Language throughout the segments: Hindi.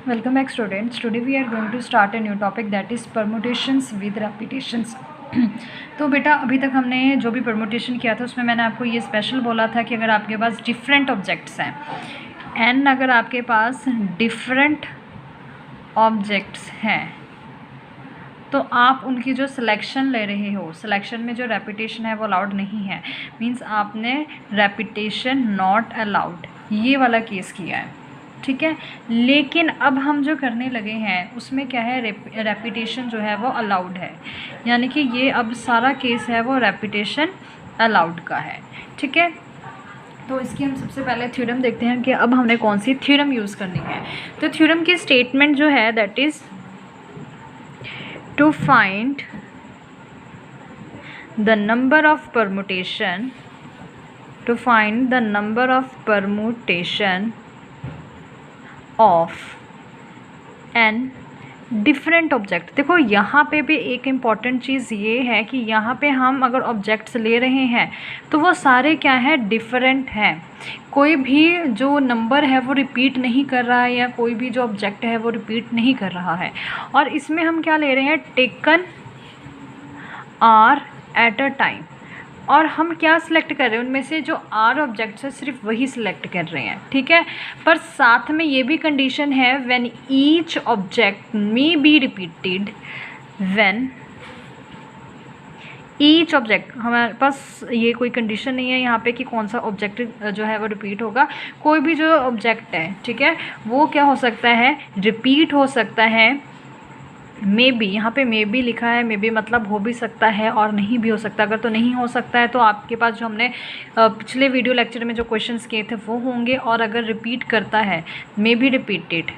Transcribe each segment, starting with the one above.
Welcome back students. Today we are going to start a new topic that is permutations with repetitions. तो बेटा अभी तक हमने जो भी परमुटेशन किया था उसमें मैंने आपको ये स्पेशल बोला था कि अगर आपके पास डिफरेंट ऑब्जेक्ट्स हैं एन, अगर आपके पास डिफरेंट ऑब्जेक्ट्स हैं तो आप उनकी जो सिलेक्शन ले रहे हो, सिलेक्शन में जो रेपिटेशन है वो अलाउड नहीं है, मीन्स आपने रेपिटेशन नॉट अलाउड ये वाला केस किया है, ठीक है। लेकिन अब हम जो करने लगे हैं उसमें क्या है, रेपिटेशन जो है वो अलाउड है, यानी कि ये अब सारा केस है वो रेपिटेशन अलाउड का है, ठीक है। तो इसकी हम सबसे पहले थ्योरम देखते हैं कि अब हमने कौन सी थ्योरम यूज़ करनी है। तो थ्योरम की स्टेटमेंट जो है that is to find the number of permutation of an different object. देखो यहाँ पे भी एक इम्पॉर्टेंट चीज़ ये है कि यहाँ पे हम अगर ऑब्जेक्ट्स ले रहे हैं तो वो सारे क्या है, डिफरेंट हैं। कोई भी जो नंबर है वो रिपीट नहीं कर रहा है या कोई भी जो ऑब्जेक्ट है वो रिपीट नहीं कर रहा है। और इसमें हम क्या ले रहे हैं, taken r at a time. और हम क्या सिलेक्ट कर रहे हैं, उनमें से जो आर ऑब्जेक्ट्स है सिर्फ वही सिलेक्ट कर रहे हैं, ठीक है। पर साथ में ये भी कंडीशन है when each object may be repeated, when each object, हमारे पास ये कोई कंडीशन नहीं है यहाँ पे कि कौन सा ऑब्जेक्ट जो है वो रिपीट होगा। कोई भी जो ऑब्जेक्ट है, ठीक है, वो क्या हो सकता है, रिपीट हो सकता है। मे बी, यहाँ पे मे बी लिखा है, मे बी मतलब हो भी सकता है और नहीं भी हो सकता। अगर तो नहीं हो सकता है तो आपके पास जो हमने पिछले वीडियो लेक्चर में जो क्वेश्चंस किए थे वो होंगे। और अगर रिपीट करता है, मे be repeated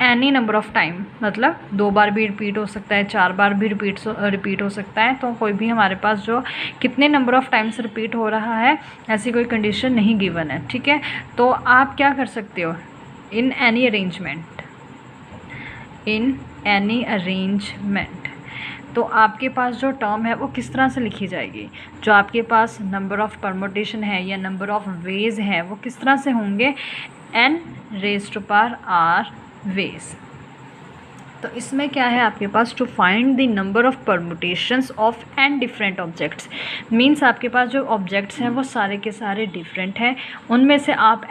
any number of time, मतलब 2 बार भी रिपीट हो सकता है, 4 बार भी रिपीट हो सकता है। तो कोई भी हमारे पास जो कितने नंबर ऑफ़ टाइम्स रिपीट हो रहा है ऐसी कोई कंडीशन नहीं गिवन है, ठीक है। तो आप क्या कर सकते हो, इन एनी अरेंजमेंट, तो आपके पास जो टर्म है वो किस तरह से लिखी जाएगी, जो आपके पास नंबर ऑफ़ परमुटेशन है या नंबर ऑफ़ वेज है वो किस तरह से होंगे, n rays to power r ways. तो इसमें क्या है आपके पास, to find the number of permutations of n different objects, means आपके पास जो ऑब्जेक्ट्स हैं वो सारे के सारे डिफरेंट हैं। उनमें से आप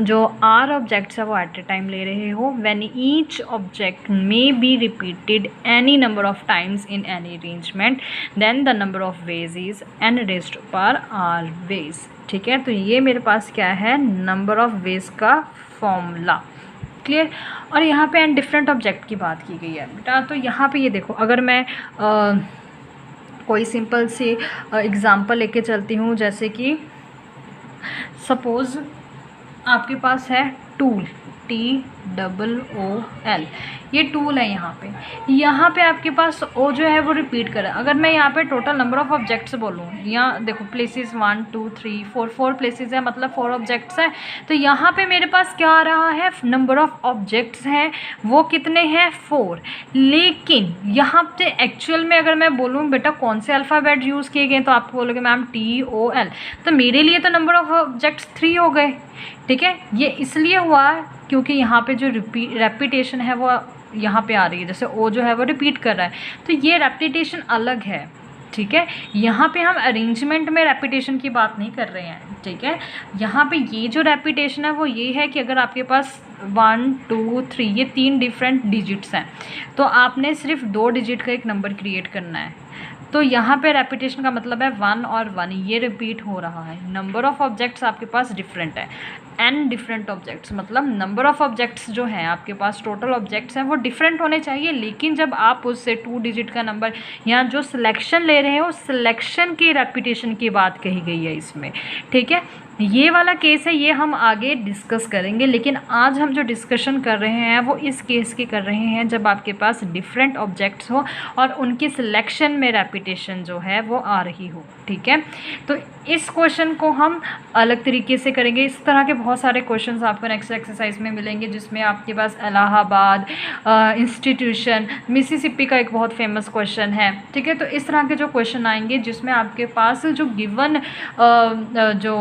जो r ऑब्जेक्ट्स है वो एट ए टाइम ले रहे हो। When each object may be repeated any number of times in any arrangement, then the number of ways is n rays to power r ways, ठीक है। तो ये मेरे पास क्या है, नंबर ऑफ़ वेज का फॉर्मूला, क्लियर। और यहाँ पे एंड डिफरेंट ऑब्जेक्ट की बात की गई है बेटा। तो यहाँ पे ये देखो, अगर मैं कोई सिंपल सी एग्ज़ाम्पल लेके चलती हूँ, जैसे कि सपोज़ आपके पास है टूल, TOOL, ये टूल है। यहाँ पे आपके पास ओ जो है वो रिपीट कर रहा है। अगर मैं यहाँ पे टोटल नंबर ऑफ़ ऑब्जेक्ट्स बोलूँ, यहाँ देखो प्लेसेस 1 2 3 4 प्लेसेस है, मतलब 4 ऑब्जेक्ट्स हैं। तो यहाँ पे मेरे पास क्या आ रहा है, नंबर ऑफ़ ऑब्जेक्ट्स हैं वो कितने हैं, 4। लेकिन यहाँ पे एक्चुअल में अगर मैं बोलूँ बेटा कौन से अल्फ़ाबेट यूज़ किए गए, तो आप बोलोगे मैम TOL, तो मेरे लिए तो नंबर ऑफ़ ऑब्जेक्ट्स 3 हो गए, ठीक है। ये इसलिए हुआ क्योंकि यहाँ पे जो रेपिटेशन है वो यहाँ पे आ रही है, जैसे ओ जो है वो रिपीट कर रहा है, तो ये रेपिटेशन अलग है, ठीक है। यहाँ पे हम अरेंजमेंट में रेपिटेशन की बात नहीं कर रहे हैं, ठीक है। यहाँ पे ये जो रेपिटेशन है वो ये है कि अगर आपके पास 1 2 3 ये 3 डिफरेंट डिजिट्स हैं, तो आपने सिर्फ 2 डिजिट का एक नंबर क्रिएट करना है। तो यहाँ पे रेपिटेशन का मतलब है 1 और 1 ये रिपीट हो रहा है। नंबर ऑफ़ ऑब्जेक्ट्स आपके पास डिफरेंट है, n डिफरेंट ऑब्जेक्ट्स, मतलब नंबर ऑफ़ ऑब्जेक्ट्स जो हैं आपके पास, टोटल ऑब्जेक्ट्स हैं वो डिफरेंट होने चाहिए। लेकिन जब आप उससे 2 डिजिट का नंबर या जो सिलेक्शन ले रहे हो, सिलेक्शन की रेपिटेशन की बात कही गई है इसमें, ठीक है। ये वाला केस है, ये हम आगे डिस्कस करेंगे। लेकिन आज हम जो डिस्कशन कर रहे हैं वो इस केस की कर रहे हैं जब आपके पास डिफरेंट ऑब्जेक्ट्स हो और उनकी सिलेक्शन में रेपिटेशन जो है वो आ रही हो, ठीक है। तो इस क्वेश्चन को हम अलग तरीके से करेंगे। इस तरह के बहुत सारे क्वेश्चंस आपको नेक्स्ट एक्सरसाइज में मिलेंगे, जिसमें आपके पास इलाहाबाद इंस्टीट्यूशन, मिसिसिपी का एक बहुत फेमस क्वेश्चन है, ठीक है। तो इस तरह के जो क्वेश्चन आएंगे जिसमें आपके पास जो गिवन जो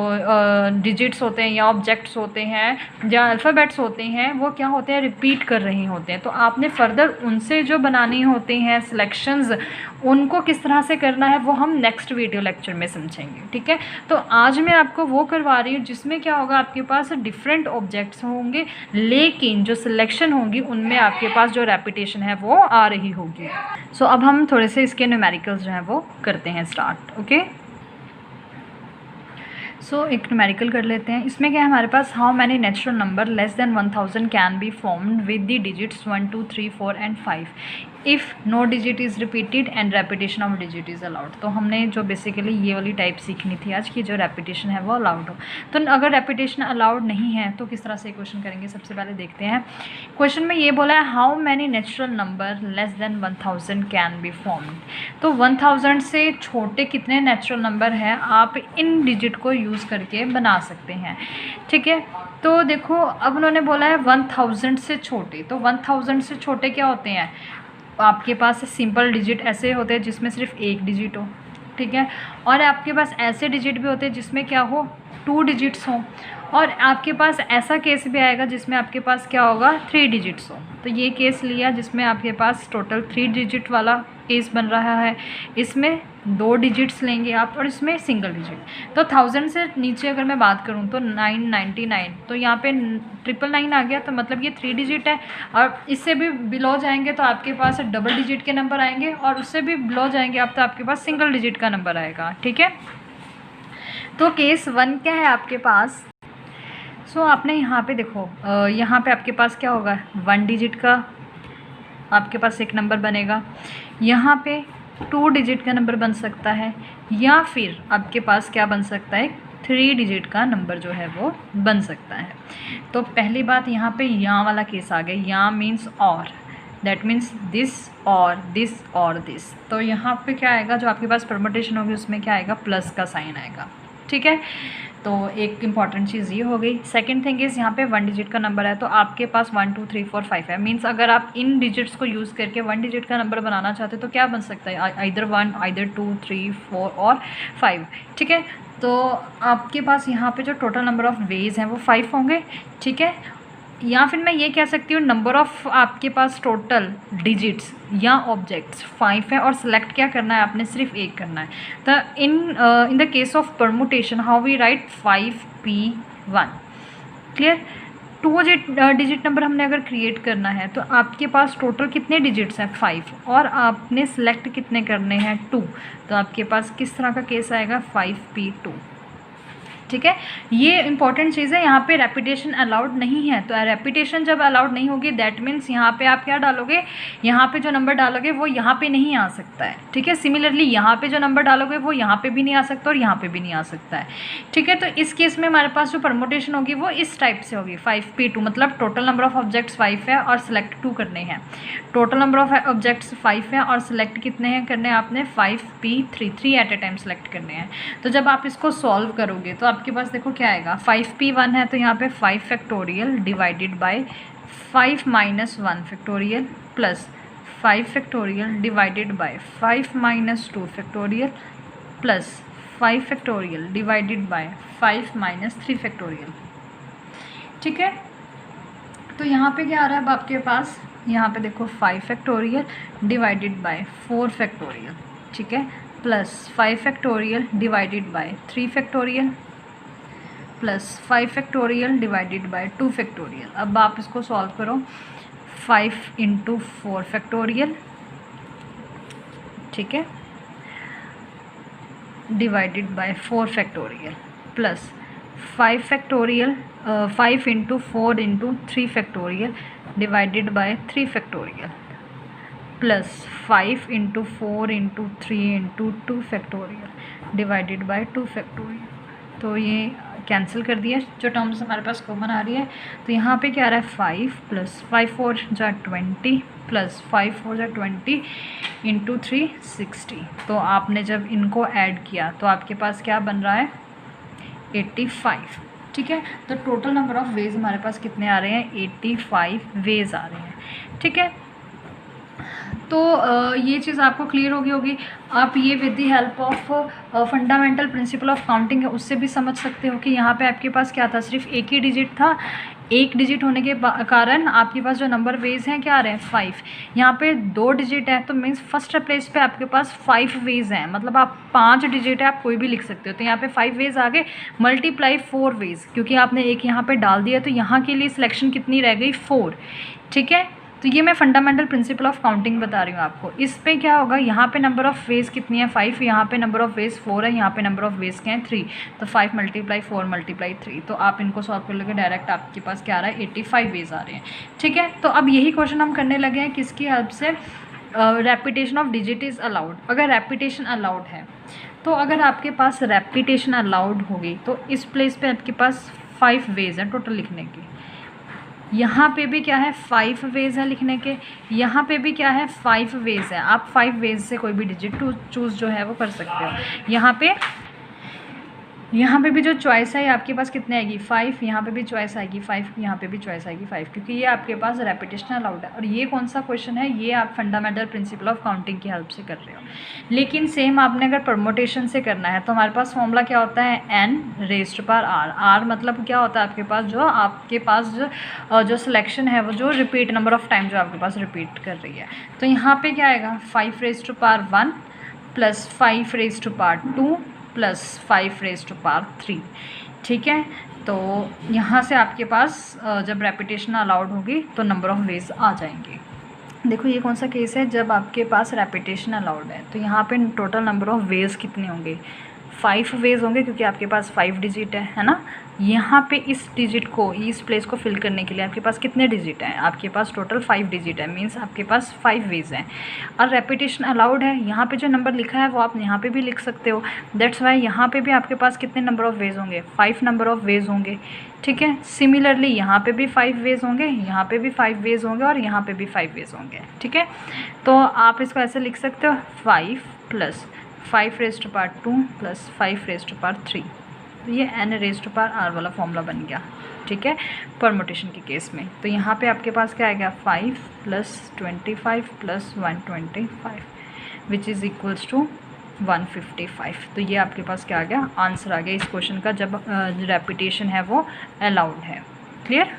डिजिट्स होते हैं या ऑब्जेक्ट्स होते हैं या अल्फ़ाबेट्स होते हैं वो क्या होते हैं, रिपीट कर रहे होते हैं। तो आपने फर्दर उनसे जो बनाने होते हैं सिलेक्शंस, उनको किस तरह से करना है वो हम नेक्स्ट वीडियो लेक्चर में समझेंगे, ठीक है। तो आज मैं आपको वो करवा रही हूँ जिसमें क्या होगा, आपके पास डिफरेंट ऑब्जेक्ट्स होंगे लेकिन जो सिलेक्शन होगी उनमें आपके पास जो रेपिटेशन है वो आ रही होगी। सो अब हम थोड़े से इसके न्यूमेरिकल्स जो हैं वो करते हैं स्टार्ट। ओके, सो एक न्यूमेरिकल कर लेते हैं। इसमें क्या है हमारे पास, how many natural number less than 1000 can be formed with the digits 1 2 3 4 and 5 if no digit is repeated and repetition of digit is allowed. तो हमने जो बेसिकली ये वाली टाइप सीखनी थी आज की, जो रेपिटेशन है वो अलाउड हो। तो अगर रेपिटेशन अलाउड नहीं है तो किस तरह से क्वेश्चन करेंगे, सबसे पहले देखते हैं। क्वेश्चन में ये बोला है how many natural number less than 1000 can be formed. तो 1000 से छोटे कितने नेचुरल नंबर हैं आप इन डिजिट को यूज़ करके बना सकते हैं, ठीक है। तो देखो अब उन्होंने बोला है 1000 से छोटे, तो 1000 से छोटे क्या होते हैं, आपके पास सिंपल डिजिट ऐसे होते हैं जिसमें सिर्फ एक डिजिट हो, ठीक है। और आपके पास ऐसे डिजिट भी होते हैं जिसमें क्या हो, 2 डिजिट्स हों। और आपके पास ऐसा केस भी आएगा जिसमें आपके पास क्या होगा, 3 डिजिट्स हो। तो ये केस लिया जिसमें आपके पास टोटल 3 डिजिट वाला केस बन रहा है। इसमें 2 डिजिट्स लेंगे आप और इसमें सिंगल डिजिट। तो 1000 से नीचे अगर मैं बात करूँ तो 999, तो यहाँ पे 999 आ गया, तो मतलब ये 3 डिजिट है। और इससे भी बिलो जाएंगे तो आपके पास डबल डिजिट के नंबर आएंगे, और उससे भी बिलो जाएंगे आप तो आपके पास सिंगल डिजिट का नंबर आएगा, ठीक है। तो केस 1 क्या है आपके पास, सो आपने यहाँ पे देखो, यहाँ पे आपके पास क्या होगा, 1 डिजिट का आपके पास एक नंबर बनेगा। यहाँ पे 2 डिजिट का नंबर बन सकता है, या फिर आपके पास क्या बन सकता है, 3 डिजिट का नंबर जो है वो बन सकता है। तो पहली बात यहाँ पे यहाँ वाला केस आ गया, यहाँ मीन्स और, दैट मीन्स दिस और दिस और दिस। तो यहाँ पे क्या आएगा, जो आपके पास परमुटेशन होगी उसमें क्या आएगा, प्लस का साइन आएगा, ठीक है। तो एक इंपॉर्टेंट चीज़ ये हो गई। सेकंड थिंग इज़ यहाँ पे 1 डिजिट का नंबर है, तो आपके पास 1 2 3 4 5 है। मीन्स अगर आप इन डिजिट्स को यूज़ करके 1 डिजिट का नंबर बनाना चाहते हो तो क्या बन सकता है, आइदर 1, आइदर 2, 3, 4 और 5, ठीक है। तो आपके पास यहाँ पे जो टोटल नंबर ऑफ़ वेज हैं वो 5 होंगे, ठीक है। या फिर मैं ये कह सकती हूँ नंबर ऑफ़ आपके पास टोटल डिजिट्स या ऑब्जेक्ट्स 5 है, और सिलेक्ट क्या करना है आपने, सिर्फ एक करना है। तो in the case of permutation how we write 5p1, clear. 2 digit number हमने अगर क्रिएट करना है तो आपके पास टोटल कितने डिजिट्स हैं, 5, और आपने सिलेक्ट कितने करने हैं, 2। तो आपके पास किस तरह का केस आएगा, 5p2, ठीक है। ये इंपॉर्टेंट चीज़ है, यहाँ पे रेपिटेशन अलाउड नहीं है। तो रेपिटेशन जब अलाउड नहीं होगी दैट मीन्स यहाँ पे आप क्या डालोगे, यहाँ पे जो नंबर डालोगे वो यहाँ पे नहीं आ सकता है, ठीक है। सिमिलरली यहाँ पे जो नंबर डालोगे वो यहाँ पे भी नहीं आ सकता और यहाँ पे भी नहीं आ सकता है, ठीक है। तो इस केस में हमारे पास जो परमुटेशन होगी वो इस टाइप से होगी, 5p2, मतलब टोटल नंबर ऑफ ऑब्जेक्ट्स 5 है और सिलेक्ट 2 करने हैं। टोटल नंबर ऑफ ऑब्जेक्ट्स 5 है और सिलेक्ट कितने हैं करने हैं आपने, 5p3, 3 एट ए टाइम सेलेक्ट करने हैं। तो जब आप इसको सॉल्व करोगे तो आपके पास देखो क्या आएगा, 5p1 है तो यहाँ पे 5 factorial divided by 5 minus 1 factorial plus 5 factorial divided by 5 minus 2 factorial plus 5 factorial divided by 5 minus 3 factorial, ठीक है। तो यहाँ पे क्या आ रहा है अब आपके पास, यहाँ पे देखो 5 फैक्टोरियल डिवाइडेड बाय 4 फैक्टोरियल, ठीक है, plus 5 factorial divided by 3 factorial plus 5 factorial divided by 2 factorial. अब आप इसको सॉल्व करो, 5 इंटू 4 फैक्टोरियल, ठीक है, divided by 4 factorial plus 5 factorial 5 into 4 into 3 factorial divided by 3 factorial plus 5 into 4 into 3 into 2 factorial divided by 2 factorial. तो ये कैंसिल कर दिया, जो टर्म्स हमारे पास कॉमन आ रही है। तो यहाँ पे क्या आ रहा है, 5 प्लस 5 4 जा 20 प्लस 5 4 जा 20 इंटू 3 60। तो आपने जब इनको ऐड किया तो आपके पास क्या बन रहा है, 85, ठीक है। तो टोटल नंबर ऑफ़ वेज हमारे पास कितने आ रहे हैं, 85 वेज आ रहे हैं, ठीक है। तो ये चीज़ आपको क्लियर होगी। आप ये with the help of fundamental principle of counting है उससे भी समझ सकते हो कि यहाँ पे आपके पास क्या था, सिर्फ एक ही डिजिट था। एक डिजिट होने के कारण आपके पास जो नंबर वेज हैं क्या आ रहे हैं 5। यहाँ पे 2 डिजिट है तो मीन्स फर्स्ट प्लेस पे आपके पास 5 वेज हैं, मतलब आप 5 डिजिट है आप कोई भी लिख सकते हो। तो यहाँ पे 5 वेज आ गए, मल्टीप्लाई 4 वेज, क्योंकि आपने एक यहाँ पे डाल दिया तो यहाँ के लिए सिलेक्शन कितनी रह गई 4। ठीक है, तो ये मैं फंडामेंटल प्रिंसिपल ऑफ काउंटिंग बता रही हूँ आपको। इस पे क्या होगा, यहाँ पे नंबर ऑफ़ वेज कितनी है 5, यहाँ पे नंबर ऑफ़ वेज 4 है, यहाँ पे नंबर ऑफ़ वेज क्या है 3। तो 5 × 4 × 3, तो आप इनको सॉल्व कर लोगे डायरेक्ट आपके पास क्या आ रहा है 85 वेज आ रहे हैं। ठीक है, तो अब यही क्वेश्चन हम करने लगे हैं किसकी हेल्प से, repetition of digit is allowed. अगर रेपिटेशन अलाउड है तो अगर आपके पास रेपिटेशन अलाउड होगी तो इस प्लेस पे आपके पास 5 वेज हैं टोटल लिखने के। यहाँ पे भी क्या है 5 वेज है लिखने के, यहाँ पे भी क्या है 5 वेज है। आप 5 वेज से कोई भी डिजिट चूज़ जो है वो कर सकते हो। यहाँ पे भी जो चॉइस है आपके पास कितने आएगी 5, यहाँ पे भी चॉइस आएगी 5, यहाँ पे भी चॉइस आएगी 5, क्योंकि ये आपके पास रेपिटेशन अलाउड है। और ये कौन सा क्वेश्चन है, ये आप फंडामेंटल प्रिंसिपल ऑफ काउंटिंग की हेल्प से कर रहे हो। लेकिन सेम आपने अगर परमोटेशन से करना है तो हमारे पास फॉर्मूला क्या होता है n⁻r। r मतलब क्या होता है आपके पास जो सिलेक्शन है वो जो रिपीट नंबर ऑफ टाइम जो आपके पास रिपीट कर रही है। तो यहाँ पे क्या आएगा 5⁻1 + 5⁻2 + 5⁻3। ठीक है, तो यहाँ से आपके पास जब रेपिटेशन अलाउड होगी तो नंबर ऑफ़ वेज आ जाएंगे। देखो ये कौन सा केस है, जब आपके पास रेपिटेशन अलाउड है तो यहाँ पे टोटल नंबर ऑफ़ वेज कितने होंगे 5 वेज होंगे, क्योंकि आपके पास 5 डिजिट है ना। यहाँ पे इस डिजिट को, इस प्लेस को फिल करने के लिए आपके पास कितने डिजिट हैं, आपके पास टोटल 5 डिजिट है, मींस आपके पास 5 वेज हैं। और रेपिटेशन अलाउड है, यहाँ पे जो नंबर लिखा है वो आप यहाँ पे भी लिख सकते हो। दैट्स वाई यहाँ पे भी आपके पास कितने नंबर ऑफ़ वेज होंगे 5 नंबर ऑफ़ वेज होंगे। ठीक है, सिमिलरली यहाँ पे भी 5 वेज होंगे, यहाँ पे भी 5 वेज होंगे और यहाँ पे भी 5 वेज होंगे। ठीक है, तो आप इसको ऐसे लिख सकते हो 5 + 5⁻2 + 5⁻3। तो ये n⁻r वाला फॉर्मूला बन गया। ठीक है, परमुटेशन के केस में। तो यहाँ पे आपके पास क्या आएगा 5 + 25 + 125 विच इज़ इक्वल्स टू 155। तो ये आपके पास क्या आ गया, आंसर आ गया इस क्वेश्चन का, जब रेपिटेशन है वो अलाउड है। क्लियर।